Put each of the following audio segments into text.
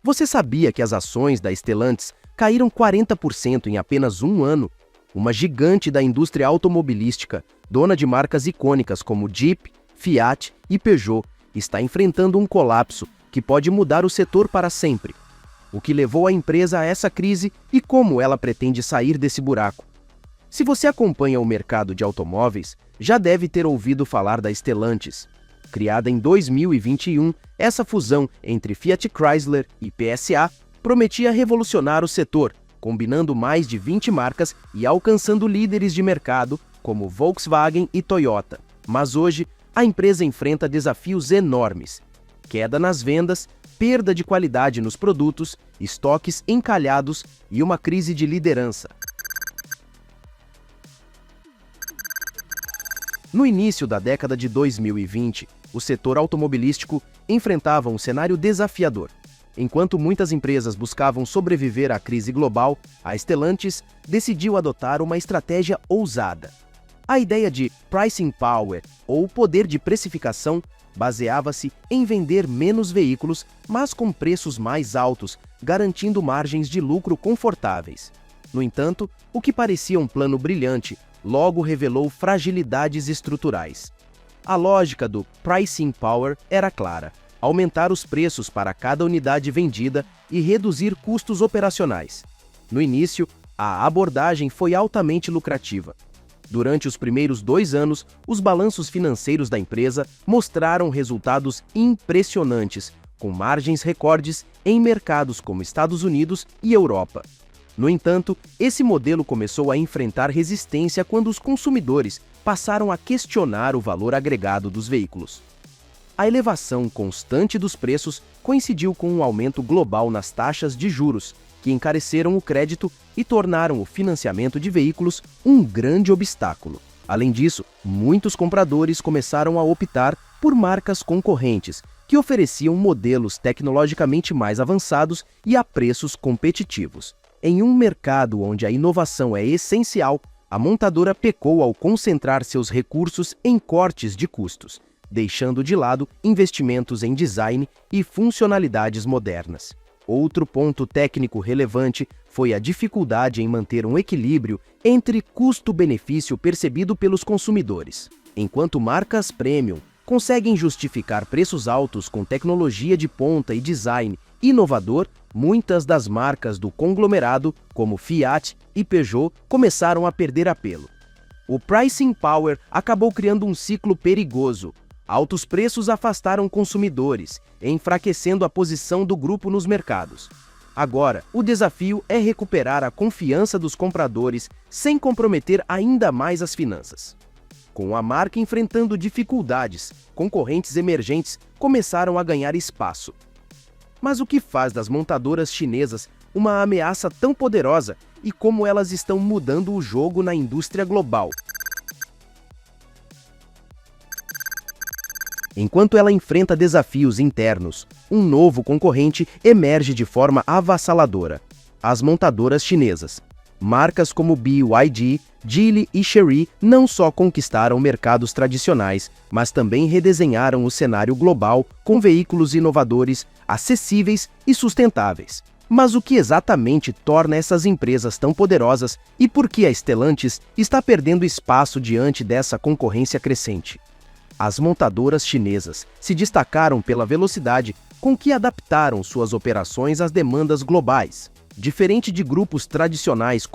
Você sabia que as ações da Stellantis caíram 40% em apenas um ano? Uma gigante da indústria automobilística, dona de marcas icônicas como Jeep, Fiat e Peugeot, está enfrentando um colapso que pode mudar o setor para sempre. O que levou a empresa a essa crise e como ela pretende sair desse buraco? Se você acompanha o mercado de automóveis, já deve ter ouvido falar da Stellantis. Criada em 2021, essa fusão entre Fiat Chrysler e PSA prometia revolucionar o setor, combinando mais de 20 marcas e alcançando líderes de mercado como Volkswagen e Toyota. Mas hoje, a empresa enfrenta desafios enormes: queda nas vendas, perda de qualidade nos produtos, estoques encalhados e uma crise de liderança. No início da década de 2020, o setor automobilístico enfrentava um cenário desafiador. Enquanto muitas empresas buscavam sobreviver à crise global, a Stellantis decidiu adotar uma estratégia ousada. A ideia de pricing power, ou poder de precificação, baseava-se em vender menos veículos, mas com preços mais altos, garantindo margens de lucro confortáveis. No entanto, o que parecia um plano brilhante logo revelou fragilidades estruturais. A lógica do pricing power era clara: aumentar os preços para cada unidade vendida e reduzir custos operacionais. No início, a abordagem foi altamente lucrativa. Durante os primeiros 2 anos, os balanços financeiros da empresa mostraram resultados impressionantes, com margens recordes em mercados como Estados Unidos e Europa. No entanto, esse modelo começou a enfrentar resistência quando os consumidores passaram a questionar o valor agregado dos veículos. A elevação constante dos preços coincidiu com um aumento global nas taxas de juros, que encareceram o crédito e tornaram o financiamento de veículos um grande obstáculo. Além disso, muitos compradores começaram a optar por marcas concorrentes, que ofereciam modelos tecnologicamente mais avançados e a preços competitivos. Em um mercado onde a inovação é essencial, a montadora pecou ao concentrar seus recursos em cortes de custos, deixando de lado investimentos em design e funcionalidades modernas. Outro ponto técnico relevante foi a dificuldade em manter um equilíbrio entre custo-benefício percebido pelos consumidores. Enquanto marcas premium conseguem justificar preços altos com tecnologia de ponta e design inovador, muitas das marcas do conglomerado, como Fiat e Peugeot, começaram a perder apelo. O pricing power acabou criando um ciclo perigoso. Altos preços afastaram consumidores, enfraquecendo a posição do grupo nos mercados. Agora, o desafio é recuperar a confiança dos compradores sem comprometer ainda mais as finanças. Com a marca enfrentando dificuldades, concorrentes emergentes começaram a ganhar espaço. Mas o que faz das montadoras chinesas uma ameaça tão poderosa e como elas estão mudando o jogo na indústria global? Enquanto ela enfrenta desafios internos, um novo concorrente emerge de forma avassaladora: as montadoras chinesas. Marcas como BYD, Geely e Chery não só conquistaram mercados tradicionais, mas também redesenharam o cenário global com veículos inovadores, acessíveis e sustentáveis. Mas o que exatamente torna essas empresas tão poderosas e por que a Stellantis está perdendo espaço diante dessa concorrência crescente? As montadoras chinesas se destacaram pela velocidade com que adaptaram suas operações às demandas globais. Diferente de grupos tradicionais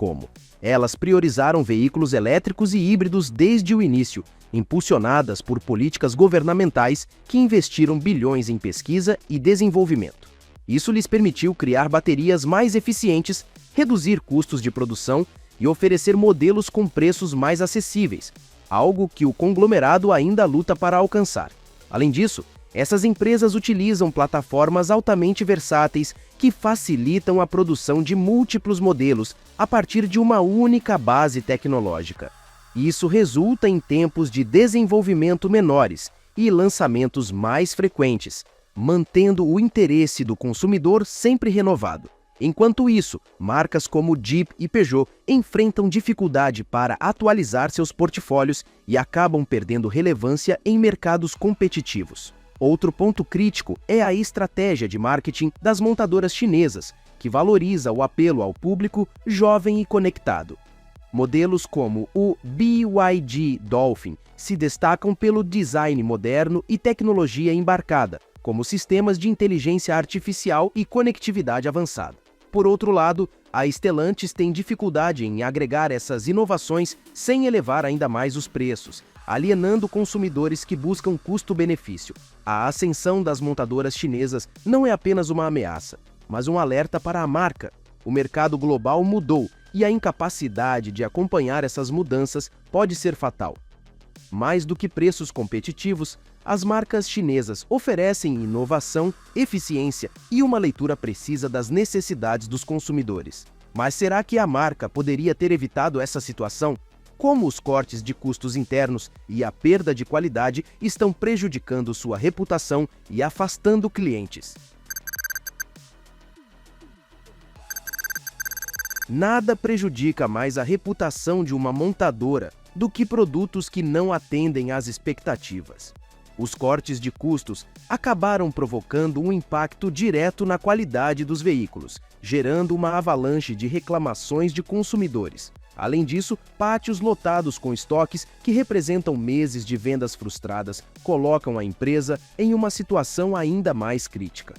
elas priorizaram veículos elétricos e híbridos desde o início, impulsionadas por políticas governamentais que investiram bilhões em pesquisa e desenvolvimento. Isso lhes permitiu criar baterias mais eficientes, reduzir custos de produção e oferecer modelos com preços mais acessíveis, algo que o conglomerado ainda luta para alcançar. Além disso, essas empresas utilizam plataformas altamente versáteis que facilitam a produção de múltiplos modelos a partir de uma única base tecnológica. Isso resulta em tempos de desenvolvimento menores e lançamentos mais frequentes, mantendo o interesse do consumidor sempre renovado. Enquanto isso, marcas como Jeep e Peugeot enfrentam dificuldade para atualizar seus portfólios e acabam perdendo relevância em mercados competitivos. Outro ponto crítico é a estratégia de marketing das montadoras chinesas, que valoriza o apelo ao público jovem e conectado. Modelos como o BYD Dolphin se destacam pelo design moderno e tecnologia embarcada, como sistemas de inteligência artificial e conectividade avançada. Por outro lado, a Stellantis tem dificuldade em agregar essas inovações sem elevar ainda mais os preços, alienando consumidores que buscam custo-benefício. A ascensão das montadoras chinesas não é apenas uma ameaça, mas um alerta para a marca. O mercado global mudou e a incapacidade de acompanhar essas mudanças pode ser fatal. Mais do que preços competitivos, as marcas chinesas oferecem inovação, eficiência e uma leitura precisa das necessidades dos consumidores. Mas será que a marca poderia ter evitado essa situação? Como os cortes de custos internos e a perda de qualidade estão prejudicando sua reputação e afastando clientes? Nada prejudica mais a reputação de uma montadora do que produtos que não atendem às expectativas. Os cortes de custos acabaram provocando um impacto direto na qualidade dos veículos, gerando uma avalanche de reclamações de consumidores. Além disso, pátios lotados com estoques que representam meses de vendas frustradas colocam a empresa em uma situação ainda mais crítica.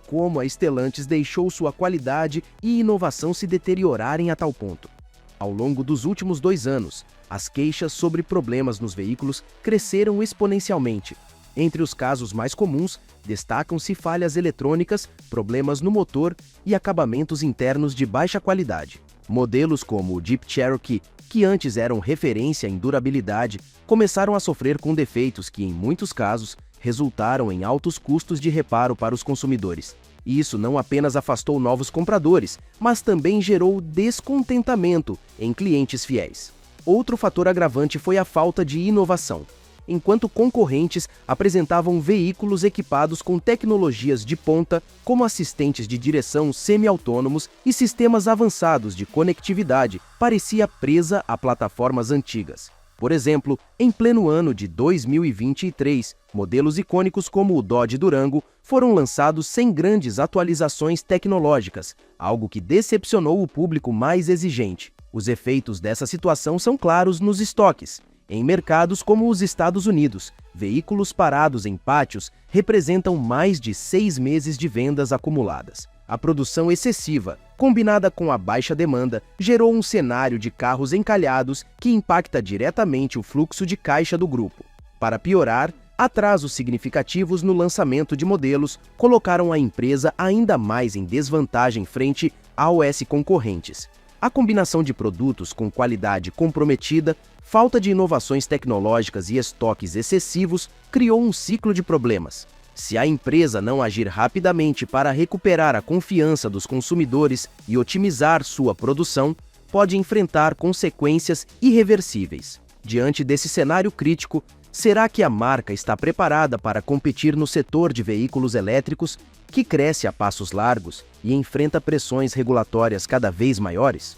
Como a Stellantis deixou sua qualidade e inovação se deteriorarem a tal ponto? Ao longo dos últimos 2 anos, as queixas sobre problemas nos veículos cresceram exponencialmente. Entre os casos mais comuns, destacam-se falhas eletrônicas, problemas no motor e acabamentos internos de baixa qualidade. Modelos como o Jeep Cherokee, que antes eram referência em durabilidade, começaram a sofrer com defeitos que, em muitos casos, resultaram em altos custos de reparo para os consumidores. Isso não apenas afastou novos compradores, mas também gerou descontentamento em clientes fiéis. Outro fator agravante foi a falta de inovação. Enquanto concorrentes apresentavam veículos equipados com tecnologias de ponta, como assistentes de direção semi-autônomos e sistemas avançados de conectividade, parecia presa a plataformas antigas. Por exemplo, em pleno ano de 2023, modelos icônicos como o Dodge Durango foram lançados sem grandes atualizações tecnológicas, algo que decepcionou o público mais exigente. Os efeitos dessa situação são claros nos estoques. Em mercados como os Estados Unidos, veículos parados em pátios representam mais de 6 meses de vendas acumuladas. A produção excessiva, combinada com a baixa demanda, gerou um cenário de carros encalhados que impacta diretamente o fluxo de caixa do grupo. Para piorar, atrasos significativos no lançamento de modelos colocaram a empresa ainda mais em desvantagem frente aos concorrentes. A combinação de produtos com qualidade comprometida, falta de inovações tecnológicas e estoques excessivos criou um ciclo de problemas. Se a empresa não agir rapidamente para recuperar a confiança dos consumidores e otimizar sua produção, pode enfrentar consequências irreversíveis. Diante desse cenário crítico, será que a marca está preparada para competir no setor de veículos elétricos, que cresce a passos largos e enfrenta pressões regulatórias cada vez maiores?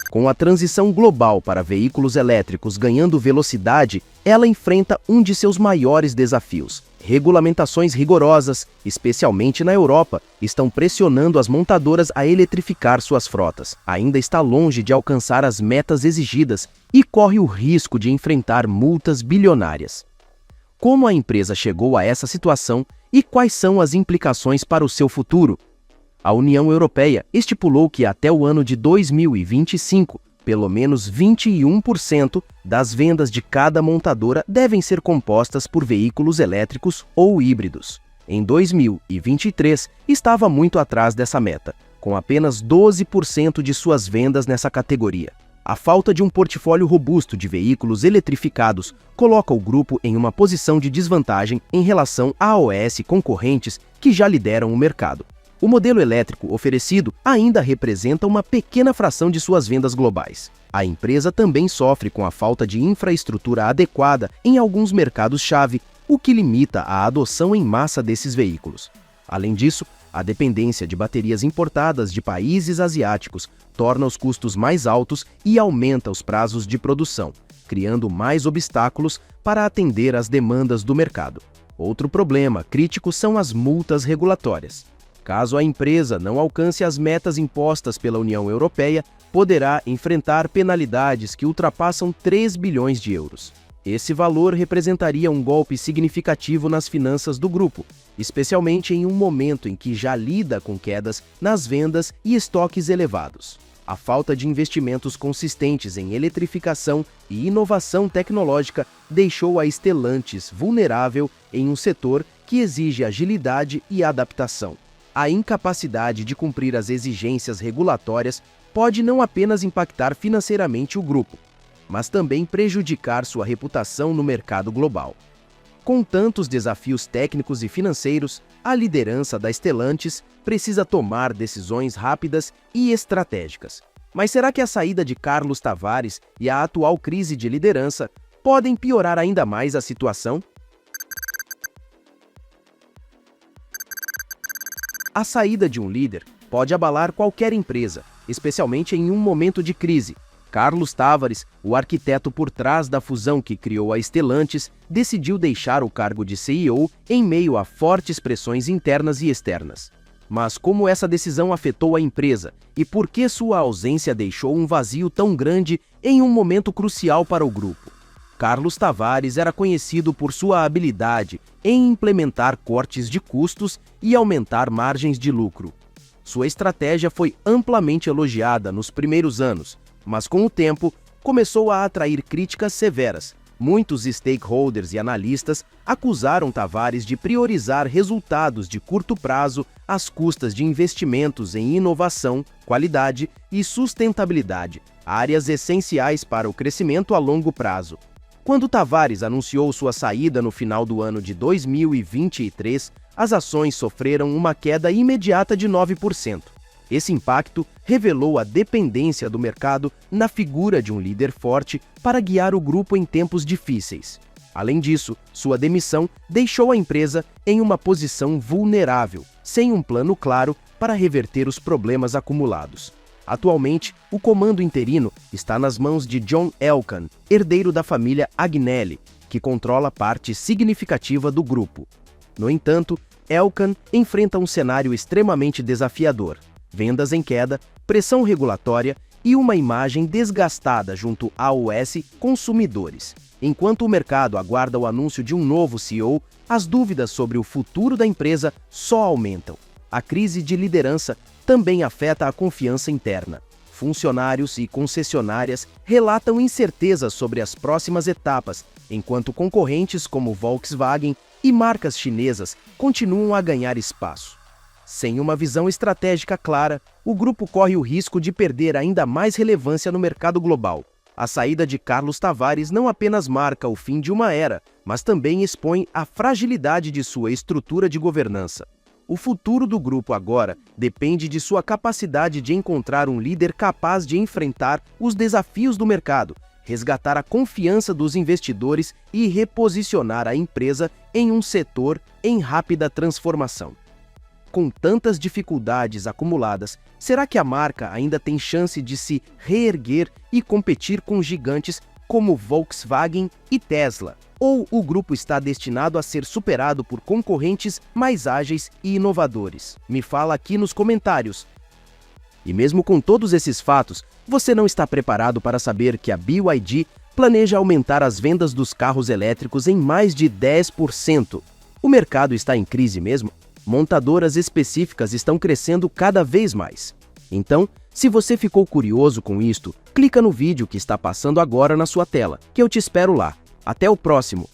Com a transição global para veículos elétricos ganhando velocidade, ela enfrenta um de seus maiores desafios. Regulamentações rigorosas, especialmente na Europa, estão pressionando as montadoras a eletrificar suas frotas. Ainda está longe de alcançar as metas exigidas e corre o risco de enfrentar multas bilionárias. Como a empresa chegou a essa situação e quais são as implicações para o seu futuro? A União Europeia estipulou que até o ano de 2025, pelo menos 21% das vendas de cada montadora devem ser compostas por veículos elétricos ou híbridos. Em 2023, estava muito atrás dessa meta, com apenas 12% de suas vendas nessa categoria. A falta de um portfólio robusto de veículos eletrificados coloca o grupo em uma posição de desvantagem em relação aos concorrentes que já lideram o mercado. O modelo elétrico oferecido ainda representa uma pequena fração de suas vendas globais. A empresa também sofre com a falta de infraestrutura adequada em alguns mercados-chave, o que limita a adoção em massa desses veículos. Além disso, a dependência de baterias importadas de países asiáticos torna os custos mais altos e aumenta os prazos de produção, criando mais obstáculos para atender às demandas do mercado. Outro problema crítico são as multas regulatórias. Caso a empresa não alcance as metas impostas pela União Europeia, poderá enfrentar penalidades que ultrapassam 3 bilhões de euros. Esse valor representaria um golpe significativo nas finanças do grupo, especialmente em um momento em que já lida com quedas nas vendas e estoques elevados. A falta de investimentos consistentes em eletrificação e inovação tecnológica deixou a Stellantis vulnerável em um setor que exige agilidade e adaptação. A incapacidade de cumprir as exigências regulatórias pode não apenas impactar financeiramente o grupo, mas também prejudicar sua reputação no mercado global. Com tantos desafios técnicos e financeiros, a liderança da Stellantis precisa tomar decisões rápidas e estratégicas. Mas será que a saída de Carlos Tavares e a atual crise de liderança podem piorar ainda mais a situação? A saída de um líder pode abalar qualquer empresa, especialmente em um momento de crise. Carlos Tavares, o arquiteto por trás da fusão que criou a Stellantis, decidiu deixar o cargo de CEO em meio a fortes pressões internas e externas. Mas como essa decisão afetou a empresa e por que sua ausência deixou um vazio tão grande em um momento crucial para o grupo? Carlos Tavares era conhecido por sua habilidade em implementar cortes de custos e aumentar margens de lucro. Sua estratégia foi amplamente elogiada nos primeiros anos, mas com o tempo começou a atrair críticas severas. Muitos stakeholders e analistas acusaram Tavares de priorizar resultados de curto prazo às custas de investimentos em inovação, qualidade e sustentabilidade, áreas essenciais para o crescimento a longo prazo. Quando Tavares anunciou sua saída no final do ano de 2023, as ações sofreram uma queda imediata de 9%. Esse impacto revelou a dependência do mercado na figura de um líder forte para guiar o grupo em tempos difíceis. Além disso, sua demissão deixou a empresa em uma posição vulnerável, sem um plano claro para reverter os problemas acumulados. Atualmente, o comando interino está nas mãos de John Elkann, herdeiro da família Agnelli, que controla parte significativa do grupo. No entanto, Elkann enfrenta um cenário extremamente desafiador: vendas em queda, pressão regulatória e uma imagem desgastada junto aos consumidores. Enquanto o mercado aguarda o anúncio de um novo CEO, as dúvidas sobre o futuro da empresa só aumentam. A crise de liderança também afeta a confiança interna. Funcionários e concessionárias relatam incertezas sobre as próximas etapas, enquanto concorrentes como Volkswagen e marcas chinesas continuam a ganhar espaço. Sem uma visão estratégica clara, o grupo corre o risco de perder ainda mais relevância no mercado global. A saída de Carlos Tavares não apenas marca o fim de uma era, mas também expõe a fragilidade de sua estrutura de governança. O futuro do grupo agora depende de sua capacidade de encontrar um líder capaz de enfrentar os desafios do mercado, resgatar a confiança dos investidores e reposicionar a empresa em um setor em rápida transformação. Com tantas dificuldades acumuladas, será que a marca ainda tem chance de se reerguer e competir com gigantes como Volkswagen e Tesla? Ou o grupo está destinado a ser superado por concorrentes mais ágeis e inovadores? Me fala aqui nos comentários. E mesmo com todos esses fatos, você não está preparado para saber que a BYD planeja aumentar as vendas dos carros elétricos em mais de 10%. O mercado está em crise mesmo? Montadoras específicas estão crescendo cada vez mais. Então, se você ficou curioso com isto, clica no vídeo que está passando agora na sua tela, que eu te espero lá. Até o próximo!